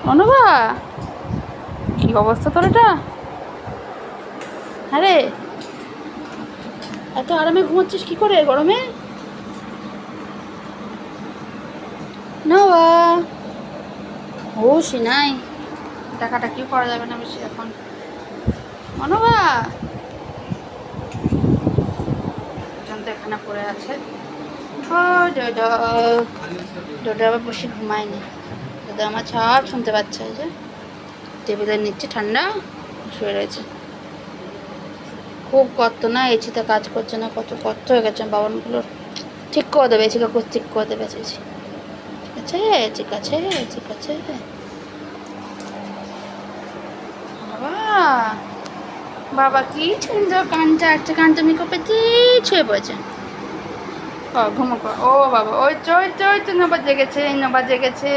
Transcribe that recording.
অনুভা, কি অবস্থা তোর এটা? হ্যাঁ রে, এত আরামে ঘুমাচ্ছিস কি করে গরমে? নবা, হুশই নাই। টাকাটাকিও করা যাবে না বেশি এখন। অনুভা, তো এখানে পড়ে আছে। ও ডোডো, ডোডো আবার বসে ঘুমায়নি। দাদা আমার সব শুনতে পাচ্ছে। এই যে টেবিলের নিচে ঠান্ডা শুয়ে রয়েছে। খুব কত না এসিতে কাজ করছে না, কত কষ্ট হয়ে গেছে বাবনগুলোর। ঠিক করে দেবে এসি, কাগজ ঠিক করে দেবে এসি। ঠিক আছে, ঠিক আছে, ঠিক আছে। বাবা, বাবা কি সুন্দর কানটা, একটা কান তুমি কপেছি ছুঁয়ে পড়েছে। ও ঘুমো, ও বাবা, ওই তো নবা জেগেছে, নবা জেগেছে।